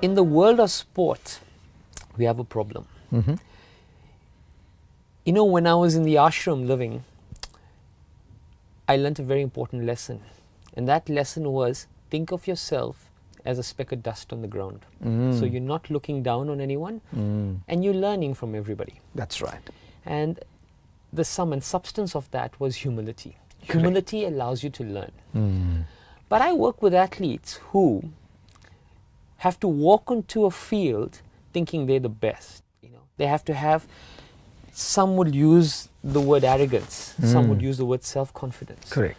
In the world of sport, we have a problem. Mm-hmm. You know, when I was in the ashram living, I learnt a very important lesson. And that lesson was, think of yourself as a speck of dust on the ground. So you're not looking down on anyone, and you're learning from everybody. That's right. And the sum and substance of that was humility. Humility allows you to learn. But I work with athletes who have to walk onto a field thinking they're the best. You know, they have to have, some would use the word arrogance, some would use the word self-confidence. Correct.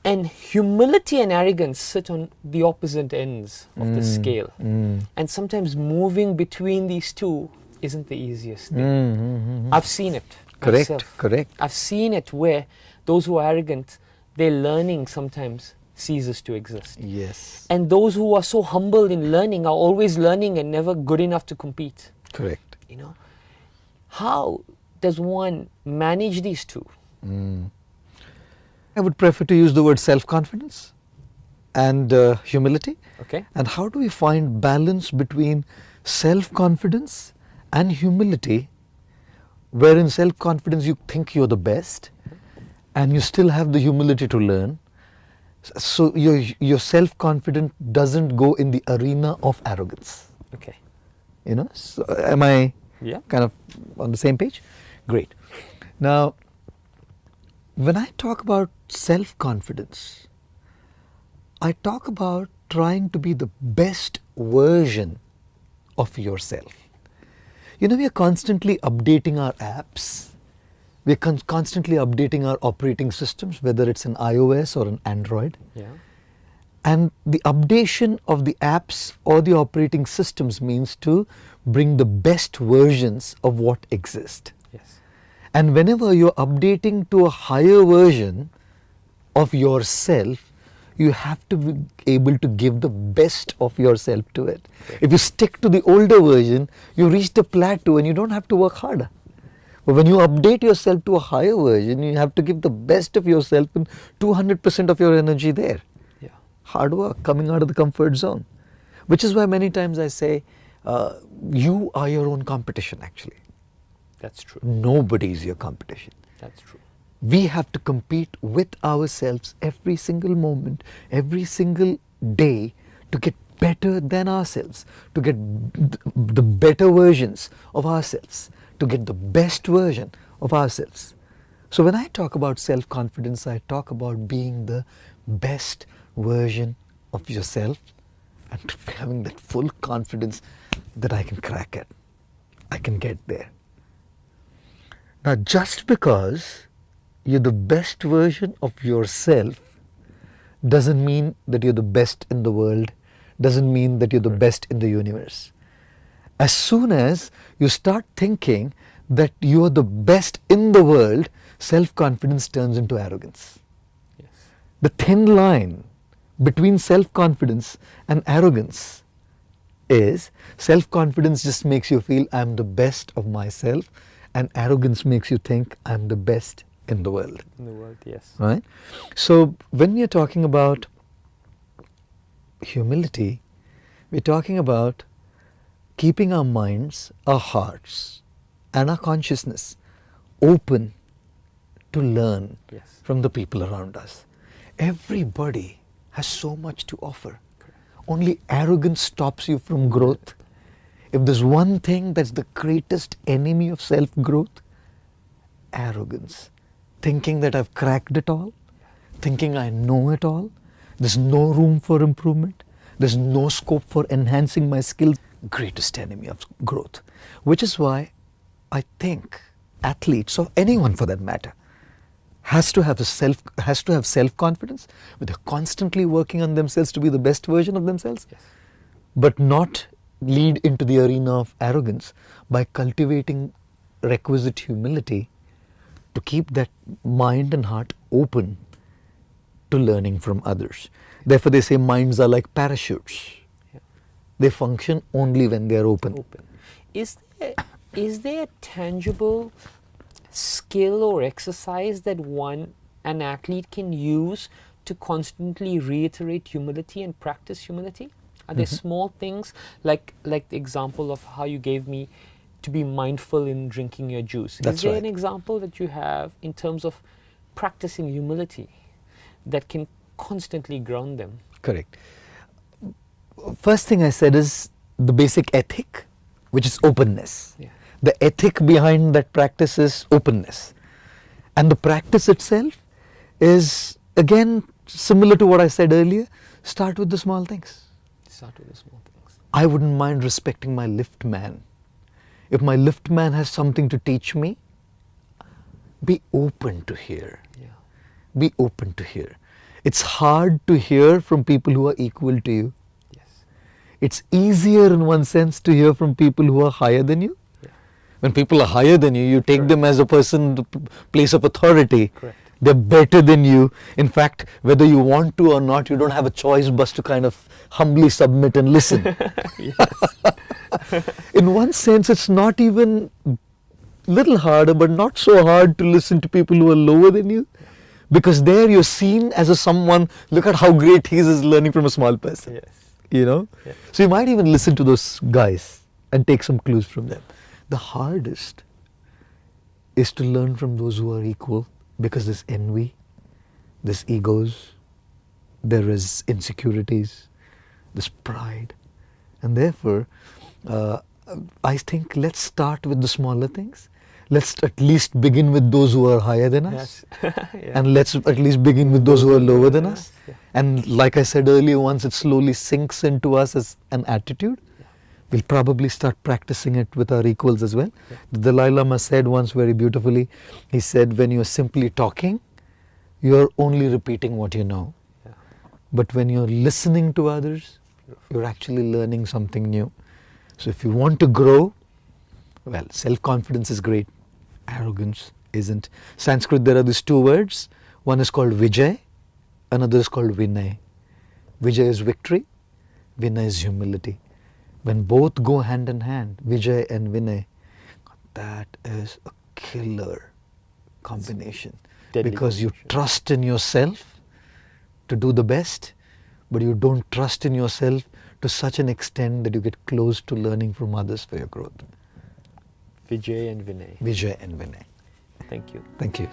And humility and arrogance sit on the opposite ends of the scale. And sometimes moving between these two isn't the easiest thing. I've seen it Correct, myself. correct. I've seen it where those who are arrogant, their learning sometimes ceases to exist. Yes. And those who are so humble in learning are always learning and never good enough to compete. Correct. You know, how does one manage these two? I would prefer to use the word self-confidence and humility. Okay. And how do we find balance between self-confidence and humility, where in self-confidence you think you're the best and you still have the humility to learn, so your self-confidence doesn't go in the arena of arrogance. Okay. You know, so am I Yeah. kind of on the same page? Great. Now, when I talk about self-confidence, I talk about trying to be the best version of yourself. You know, we are constantly updating our apps. We are constantly updating our operating systems, whether it's an iOS or an Android. Yeah. And the updation of the apps or the operating systems means to bring the best versions of what exist. Yes. And whenever you're updating to a higher version of yourself, you have to be able to give the best of yourself to it. Okay. If you stick to the older version, you reach the plateau and you don't have to work harder. But when you update yourself to a higher version, you have to give the best of yourself and 200% of your energy there. Yeah. Hard work, coming out of the comfort zone. Which is why many times I say, you are your own competition actually. That's true. Nobody is your competition. That's true. We have to compete with ourselves every single moment, every single day to get better than ourselves, to get the better versions of ourselves, to get the best version of ourselves. So when I talk about self-confidence, I talk about being the best version of yourself and having that full confidence that I can crack it. I can get there. Now, just because you're the best version of yourself doesn't mean that you're the best in the world, doesn't mean that you're the best in the universe. As soon as you start thinking that you're the best in the world, self-confidence turns into arrogance. Yes. The thin line between self-confidence and arrogance is self-confidence just makes you feel I'm the best of myself, and arrogance makes you think I'm the best in the world. In the world, yes. Right? So when we are talking about humility, we're talking about keeping our minds, our hearts, and our consciousness open to learn Yes. from the people around us. Everybody has so much to offer. Only arrogance stops you from growth. If there's one thing that's the greatest enemy of self-growth, arrogance. Thinking that I've cracked it all, thinking I know it all, there's no room for improvement, there's no scope for enhancing my skills, greatest enemy of growth. Which is why I think athletes, or anyone for that matter, has to have self-confidence, but they're constantly working on themselves to be the best version of themselves, Yes. but not lead into the arena of arrogance by cultivating requisite humility to keep that mind and heart open to learning from others. Therefore, they say minds are like parachutes. Yeah. They function only when they are open. Open. Is there a tangible skill or exercise that an athlete can use to constantly reiterate humility and practice humility? Are there small things like the example of how you gave me to be mindful in drinking your juice? That's Is there right. an example that you have in terms of practicing humility that can constantly ground them? Correct. First thing I said is the basic ethic, which is openness. Yeah. The ethic behind that practice is openness. And the practice itself is, again, similar to what I said earlier, start with the small things. Start with the small things. I wouldn't mind respecting my lift man. If my lift man has something to teach me, be open to hear. Yeah. Be open to hear. It's hard to hear from people who are equal to you. Yes. It's easier in one sense to hear from people who are higher than you. Yeah. When people are higher than you, you take Correct. them as a person, the place of authority. Correct. They're better than you. In fact, whether you want to or not, you don't have a choice but to kind of humbly submit and listen. In one sense, it's not even little harder, but not so hard to listen to people who are lower than you. Because there you're seen as a someone, look at how great he is learning from a small person. Yes. You know? Yeah. So you might even listen to those guys and take some clues from them. The hardest is to learn from those who are equal, because there's envy, there's egos, there is insecurities, there's pride. And therefore, I think let's start with the smaller things. Let's at least begin with those who are higher than us. Yes. Yeah. And let's at least begin with those who are lower than us. Yeah. And like I said earlier, once it slowly sinks into us as an attitude, we'll probably start practicing it with our equals as well. Yeah. The Dalai Lama said once very beautifully, he said, when you're simply talking, you're only repeating what you know. Yeah. But when you're listening to others, you're actually learning something new. So if you want to grow, well, self-confidence is great. Arrogance isn't. Sanskrit, there are these two words. One is called Vijay, another is called Vinay. Vijay is victory, Vinay is humility. When both go hand in hand, Vijay and Vinay, that is a killer combination. Deadly Because you combination. trust in yourself to do the best, but you don't trust in yourself to such an extent that you get close to learning from others for your growth. Vijay and Vinay. Vijay and Vinay. Thank you. Thank you.